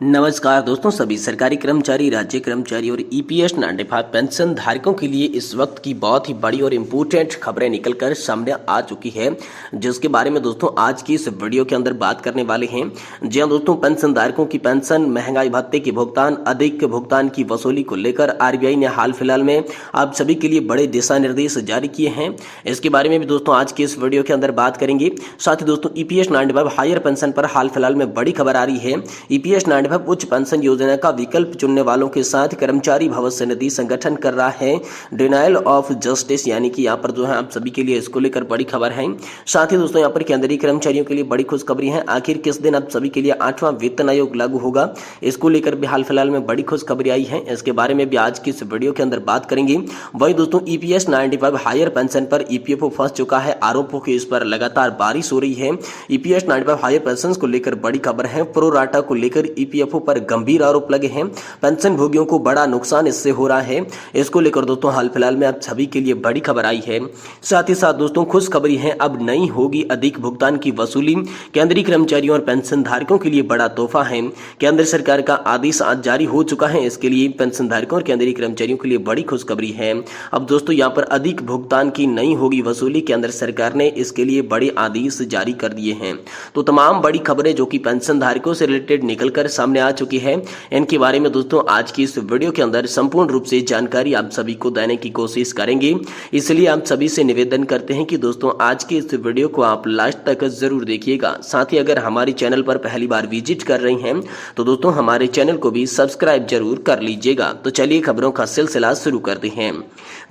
नमस्कार दोस्तों, सभी सरकारी कर्मचारी, राज्य कर्मचारी और ईपीएस 95 पेंशन धारकों के लिए इस वक्त की बहुत ही बड़ी और इम्पोर्टेंट खबरें निकलकर सामने आ चुकी है, जिसके बारे में दोस्तों आज की इस वीडियो के अंदर बात करने वाले हैं। जी हाँ दोस्तों, पेंशन धारकों की पेंशन, महंगाई भत्ते के भुगतान, अधिक भुगतान की वसूली को लेकर आरबीआई ने हाल फिलहाल में आप सभी के लिए बड़े दिशा निर्देश जारी किए हैं। इसके बारे में भी दोस्तों आज की इस वीडियो के अंदर बात करेंगे। साथ ही दोस्तों ईपीएस 95 हायर पेंशन पर हाल फिलहाल में बड़ी खबर आ रही है। ईपीएस 95 उच्च पेंशन योजना का विकल्प चुनने वालों के साथ कर्मचारी भविष्य निधि संगठन कर रहा है डिनायल ऑफ जस्टिस, यानी कि यहाँ पर जो है आप सभी के लिए इसको लेकर बड़ी खबर है। साथ ही दोस्तों यहाँ पर केंद्रीय कर्मचारियों के लिए बड़ी खुशखबरी है। आखिर किस दिन आप सभी के लिए 8वां वेतन आयोग लागू होगा, इसको लेकर भी हाल फिलहाल में बड़ी खुशखबरी आई है। इसके बारे में भी आज की इस वीडियो के अंदर बात करेंगे। वही दोस्तों ईपीएस 95 हायर पेंशन पर ईपीएफओ फंस चुका है। आरोपों की इस पर लगातार बारिश हो रही है। ईपीएस 95 हायर पेंशन को लेकर बड़ी खबर है। प्रो राटा को लेकर ईपीएफओ पर गंभीर आरोप लगे हैं। पेंशन भोगियों को बड़ा नुकसान इससे हो रहा है। इसको लेकर दोस्तों हाल फिलहाल में आप सभी के लिए बड़ी खबर आई है। साथ ही साथ दोस्तों खुशखबरी है, अब नहीं होगी अधिक भुगतान की वसूली। केंद्रीय कर्मचारियों और पेंशन धारकों के लिए बड़ा तोहफा है। केंद्र सरकार का आदेश आज जारी हो चुका है। इसके लिए पेंशन धारकों और केंद्रीय कर्मचारियों के लिए बड़ी खुशखबरी है। अब दोस्तों यहाँ पर अधिक भुगतान की नहीं होगी वसूली। केंद्र सरकार ने इसके लिए बड़े आदेश जारी कर दिए हैं। तो तमाम बड़ी खबरें जो कि पेंशन धारकों से रिलेटेड निकलकर सामने आ चुकी है, इनके बारे में दोस्तों आज की इस वीडियो के अंदर संपूर्ण रूप से जानकारी आप सभी को देने की कोशिश करेंगे। इसलिए आप सभी से निवेदन करते हैं कि दोस्तों आज की इस वीडियो को आप लास्ट तक जरूर देखिएगा। साथ ही अगर हमारे चैनल पर पहली बार विजिट कर रही हैं तो दोस्तों हमारे चैनल को भी सब्सक्राइब जरूर कर लीजिएगा। तो चलिए खबरों का सिलसिला शुरू करते हैं।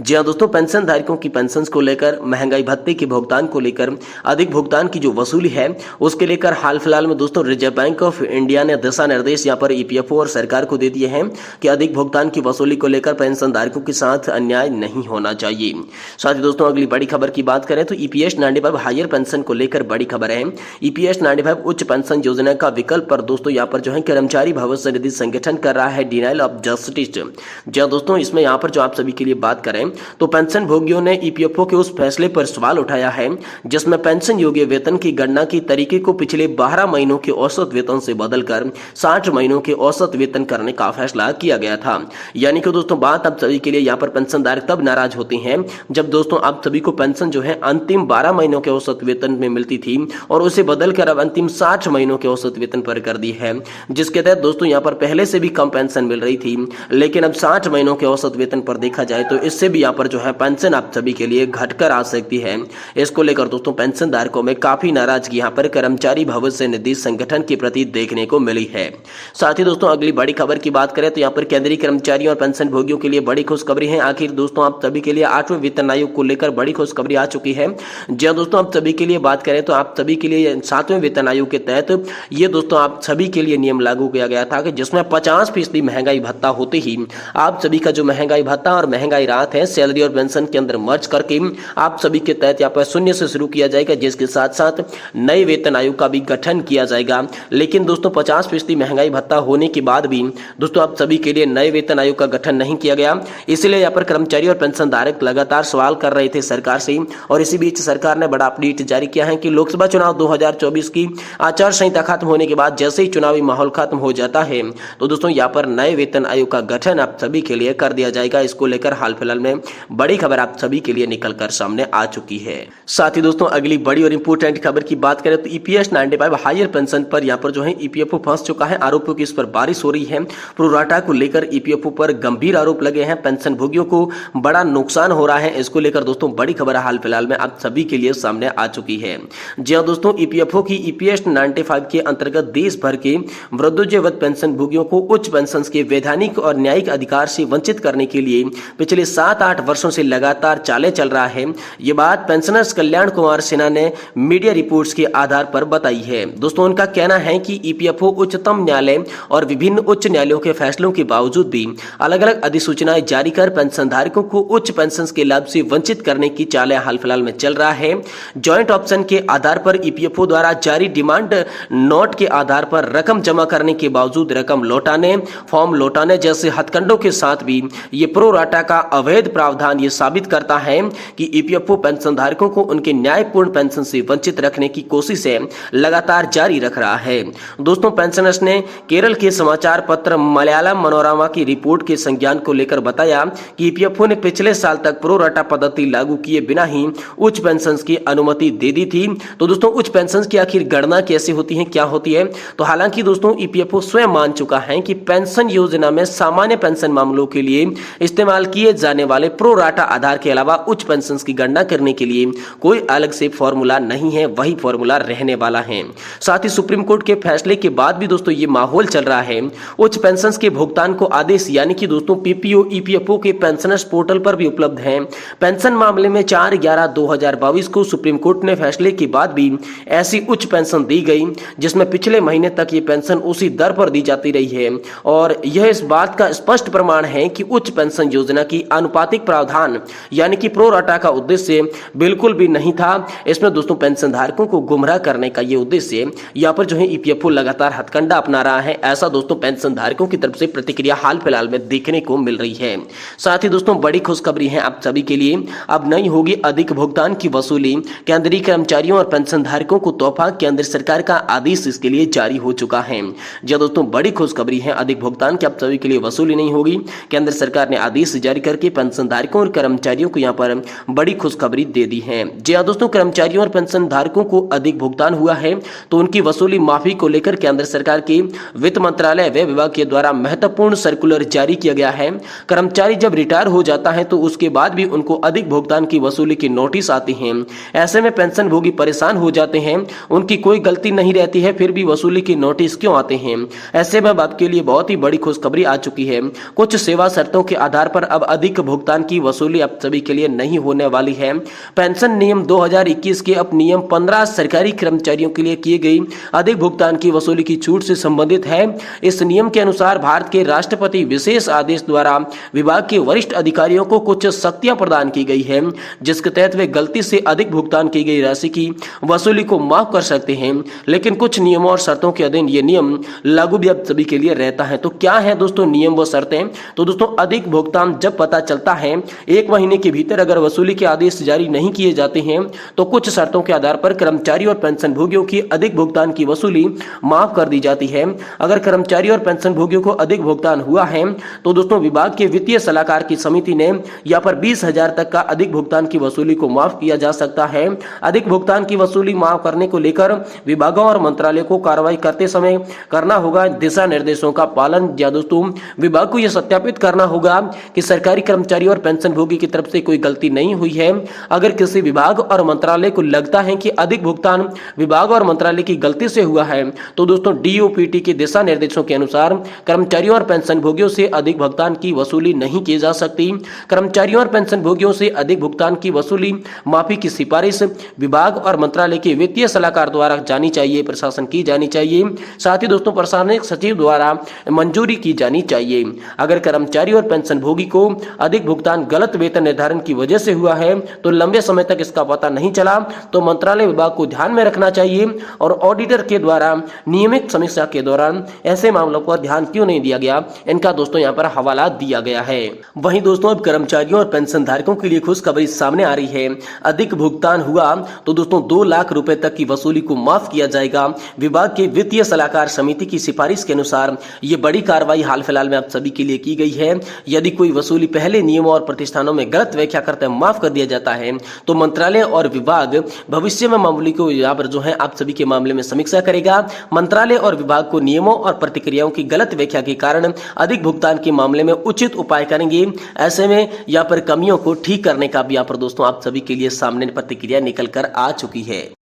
जी हाँ दोस्तों, पेंशन धारकों की पेंशन को लेकर, महंगाई भत्ते के भुगतान को लेकर, अधिक भुगतान की जो वसूली है उसके लेकर हाल फिलहाल में दोस्तों रिजर्व बैंक ऑफ इंडिया ने दिशा निर्देश यहाँ पर ईपीएफओ और सरकार को दे दिए हैं कि अधिक भुगतान की वसूली को लेकर पेंशन धारकों के साथ अन्याय नहीं होना चाहिए। साथ ही दोस्तों अगली बड़ी खबर की बात करें तो ईपीएस 95 हायर पेंशन को लेकर बड़ी खबर है। ईपीएस 95 उच्च पेंशन योजना का विकल्प पर दोस्तों यहाँ पर जो है कर्मचारी भविष्य निधि संगठन कर रहा है डिनायल ऑफ जस्टिस। जी दोस्तों, इसमें यहाँ पर जो आप सभी के लिए बात करें तो पेंशन भोगियों ने ईपीएफओ के उस फैसले पर सवाल उठाया है जिसमें पेंशन योग्य वेतन की गणना की तरीके को पिछले 12 महीनों के औसत वेतन से बदलकर 60 महीनों के औसत वेतन करने का फैसला किया गया था। यानी कि दोस्तों बात आप सभी के लिए यहाँ पर पेंशनधारक तब नाराज होते हैं जब दोस्तों आप सभी को पेंशन जो है अंतिम 12 महीनों के औसत वेतन में मिलती थी और उसे बदलकर अब अंतिम 60 महीनों के औसत वेतन पर कर दी है, जिसके तहत दोस्तों यहाँ पर पहले से भी कम पेंशन मिल रही थी, लेकिन अब 60 महीनों के औसत वेतन पर देखा जाए तो इससे भी यहाँ पर जो है पेंशन आप सभी के लिए घटकर आ सकती है। इसको लेकर दोस्तों पेंशन धारकों में काफी नाराजगी यहाँ पर कर्मचारी भविष्य निधि संगठन के प्रति देखने को मिली है। साथ ही दोस्तों अगली बड़ी खबर की बात करें तो यहाँ पर केंद्रीय कर्मचारियों और पेंशन भोगियों के लिए बड़ी खुशखबरी है। आखिर दोस्तों आप सभी के लिए 8वें वेतन आयोग को लेकर बड़ी खुशखबरी आ चुकी है। जी दोस्तों, आप सभी के लिए बात करें तो आप सभी के लिए 7वें वेतन आयोग के तहत ये दोस्तों आप सभी के लिए नियम लागू किया गया था कि जिसमें 50% महंगाई भत्ता होते ही आप सभी का जो महंगाई भत्ता और महंगाई राहत है सैलरी और पेंशन के अंदर मर्ज करके आप सभी के तहत यहाँ पर 0 से शुरू किया जाएगा, जिसके साथ साथ नए वेतन आयोग का भी गठन किया जाएगा। लेकिन दोस्तों 50% महंगाई भत्ता होने के बाद भी दोस्तों आप सभी के लिए नए वेतन आयोग का गठन नहीं किया गया। इसलिए यहाँ पर कर्मचारी और पेंशन धारक लगातार सवाल कर रहे थे सरकार से, और इसी बीच सरकार ने बड़ा अपडेट जारी किया है कि लोकसभा चुनाव 2024 की आचार संहिता खत्म होने के बाद जैसे ही चुनावी माहौल खत्म हो जाता है तो दोस्तों यहाँ पर नए वेतन आयोग का गठन आप सभी के लिए कर दिया जाएगा। इसको लेकर हाल फिलहाल में बड़ी खबर आप सभी के लिए निकलकर सामने आ चुकी है। साथ ही दोस्तों अगली बड़ी और इंपोर्टेंट खबर की बात करें तो ईपीएस 95 हायर पेंशन पर यहाँ पर जो है ईपीएफओ फंस चुका है। आरोपों की इस पर बारिश हो रही है। प्रोराटा को लेकर ईपीएफओ पर गंभीर आरोप लगे हैं। पेंशन भोगियों को बड़ा नुकसान हो रहा है। इसको लेकर दोस्तों बड़ी खबर हाल फिलहाल में आप सभी के लिए सामने आ चुकी है। जी हां दोस्तों, ईपीएफओ की ईपीएस 95 के अंतर्गत देश भर के वृद्धोजयवत पेंशन भोगियों को उच्च पेंशन के वैधानिक और न्यायिक अधिकार से वंचित करने के लिए पिछले 7-8 वर्षों से लगातार चाले चल रहा है। ये बात पेंशनर्स कल्याण कुमार सिन्हा ने मीडिया रिपोर्ट्स के आधार पर बताई है। दोस्तों उनका कहना है कि ईपीएफओ उच्चतम न्यायालय और विभिन्न उच्च न्यायालयों के फैसलों के बावजूद भी अलग अलग अधिसूचनाएं जारी कर पेंशनधारकों को उच्च पेंशन के लाभ से वंचित करने की चालें हाल फिलहाल में चल रहा है। जॉइंट ऑप्शन के आधार पर ईपीएफओ द्वारा जारी डिमांड नोट के आधार पर रकम जमा करने के बावजूद रकम लौटाने, फॉर्म लौटाने जैसे हथकंडों के साथ भी ये प्रो राटा का अवैध प्रावधान ये साबित करता है कि ईपीएफओ पेंशनधारकों को उनके न्यायपूर्ण पेंशन से वंचित रखने की कोशिशें लगातार जारी रख रहा है। दोस्तों पेंशनर्स ने केरल के समाचार पत्र मलयालम मनोरमा की रिपोर्ट के संज्ञान को लेकर बताया कि ईपीएफओ ने पिछले साल तक प्रो राटा पद्धति लागू किए बिना ही उच्च पेंशन की अनुमति दे दी थी। तो दोस्तों उच्च पेंशन की आखिर गणना कैसे होती है, क्या होती है? तो हालांकि दोस्तों ईपीएफओ स्वयं मान चुका है कि पेंशन योजना में सामान्य पेंशन मामलों के लिए इस्तेमाल किए जाने वाले प्रो राटा आधार के अलावा उच्च पेंशन की गणना करने के लिए कोई अलग से फॉर्मूला नहीं है, वही फॉर्मूला रहने वाला है। साथ ही सुप्रीम कोर्ट के फैसले के बाद भी दोस्तों ये माहौल चल रहा है उच्च पेंशन के भुगतान को आदेश यानी कि दोस्तों पीपीओ ईपीएफओ के पेंशनर्स पोर्टल पर भी उपलब्ध है। पेंशन मामले में 4/11/2022 को सुप्रीम कोर्ट ने फैसले के बाद भी ऐसी उच्च पेंशन दी गई जिसमें पिछले महीने तक ये पेंशन उसी दर पर दी जाती रही है और यह इस बात का स्पष्ट प्रमाण है कि उच्च पेंशन योजना की आनुपातिक प्रावधान यानी कि प्रो राटा का उद्देश्य बिल्कुल भी नहीं था। इसमें दोस्तों पेंशन धारकों को गुमराह करने का ये उद्देश्य यहाँ पर जो है ईपीएफओ लगातार हथकंडा अपना रहा है, ऐसा दोस्तों पेंशन धारकों की तरफ से प्रतिक्रिया हाल फिलहाल में देखने को मिल रही है। साथ ही दोस्तों बड़ी खुशखबरी है आप सभी के लिए, अब नहीं होगी अधिक भुगतान की वसूली। केंद्रीय कर्मचारियों और पेंशन धारकों को तोहफा, केंद्र सरकार का आदेश इसके लिए जारी हो चुका है। जी दोस्तों बड़ी खुशखबरी है, अधिक भुगतान की आप सभी के लिए वसूली नहीं होगी। केंद्र सरकार ने आदेश जारी करके पेंशन धारकों और कर्मचारियों को यहाँ पर बड़ी खुशखबरी दे दी है। जी हाँ दोस्तों, कर्मचारियों और पेंशन धारकों को अधिक भुगतान हुआ है तो उनकी वसूली माफी को लेकर केंद्र सरकार के वित्त मंत्रालय व विभाग के द्वारा महत्वपूर्ण सर्कुलर जारी किया गया है। कर्मचारी जब रिटायर हो जाता है तो उसके बाद भी उनको अधिक भुगतान की वसूली की नोटिस आती है। ऐसे में पेंशन भोगी परेशान हो जाते हैं, उनकी कोई गलती नहीं रहती है फिर भी वसूली की नोटिस क्यों आते हैं। ऐसे में आपके लिए बहुत ही बड़ी खुशखबरी आ चुकी है। कुछ सेवा शर्तों के आधार पर अब अधिक भुगतान की वसूली आप सभी के लिए नहीं होने वाली है। पेंशन नियम 2021 के अब नियम 15 सरकारी कर्मचारियों के लिए किए गई अधिक भुगतान की वसूली की छूट से संबंधित है। इस नियम के अनुसार भारत के राष्ट्रपति विशेष आदेश द्वारा विभाग के वरिष्ठ अधिकारियों को कुछ शक्तियां प्रदान की गई है जिसके तहत वे गलती से अधिक भुगतान की गई राशि की वसूली को माफ कर सकते हैं, लेकिन कुछ नियमों और शर्तों के अधीन ये नियम लागू भी अब सभी के लिए रहता है। तो क्या है दोस्तों नियम व शर्तें? तो दोस्तों अधिक भुगतान जब पता चलता है 1 महीने के भीतर अगर वसूली के आदेश जारी नहीं किए जाते हैं तो कुछ शर्तों के आधार पर कर्मचारी और पेंशन भोगियों की अधिक भुगतान की वसूली माफ कर दी जाती है। अगर कर्मचारी और पेंशन भोगियों को अधिक भुगतान हुआ है तो दोस्तों विभाग के वित्तीय सलाहकार की समिति ने यहाँ पर 20,000 तक का अधिक भुगतान की वसूली को माफ किया जा सकता है। अधिक भुगतान की वसूली माफ करने को लेकर विभागों और मंत्रालय को कार्रवाई करते समय करना होगा दिशा निर्देशों का पालन। या दोस्तों विभाग को यह सत्यापित करना होगा कि सरकारी कर्मचारी और पेंशन भोगी की तरफ से कोई गलती नहीं हुई है। अगर किसी विभाग और मंत्रालय को लगता है कि अधिक भुगतान विभाग और मंत्रालय की गलती से हुआ है तो दोस्तों डीओपीटी के दिशा निर्देशों के अनुसार कर्मचारियों और पेंशन भोगियों से अधिक भुगतान की वसूली नहीं की जा सकती। कर्मचारियों और पेंशन भोगियों से अधिक भुगतान की वसूली माफी की सिफारिश विभाग और मंत्रालय के वित्तीय सलाहकार द्वारा जानी चाहिए, प्रशासन की जानी चाहिए। साथ ही दोस्तों प्रशासनिक सचिव द्वारा मंजूरी की जानी चाहिए। अगर कर्मचारी और पेंशन भोगी को अधिक भुगतान गलत वेतन निर्धारण की वजह से हुआ है तो लंबे समय तक इसका पता नहीं चला तो मंत्रालय विभाग को ध्यान में रखना चाहिए और ऑडिटर के द्वारा नियमित समीक्षा के दौरान ऐसे मामलों पर ध्यान क्यों नहीं दिया गया, इनका दोस्तों यहाँ पर हवाला दिया गया है। वहीं दोस्तों अब कर्मचारियों और पेंशन धारकों के लिए खुशखबरी सामने आ रही है। अधिक भुगतान हुआ तो दोस्तों 2 लाख रुपए तक की वसूली को माफ किया जाएगा। विभाग के वित्तीय सलाहकार समिति की सिफारिश के अनुसार ये बड़ी कार्रवाई हाल फिलहाल में आप सभी के लिए की गई है। यदि कोई वसूली पहले नियमों और प्रतिष्ठानों में गलत व्याख्या करते माफ कर दिया जाता है तो मंत्रालय और विभाग भविष्य में मामले को यहाँ पर जो है आप सभी के मामले में समीक्षा करेगा। मंत्रालय और विभाग को नियमों और प्रतिक्रियाओं की गलत व्याख्या के कारण अधिक भुगतान के मामले में उचित उपाय करेंगे। ऐसे में यहाँ पर कमियों को ठीक करने का भी यहाँ पर दोस्तों आप सभी के लिए सामने प्रतिक्रिया निकल कर आ चुकी है।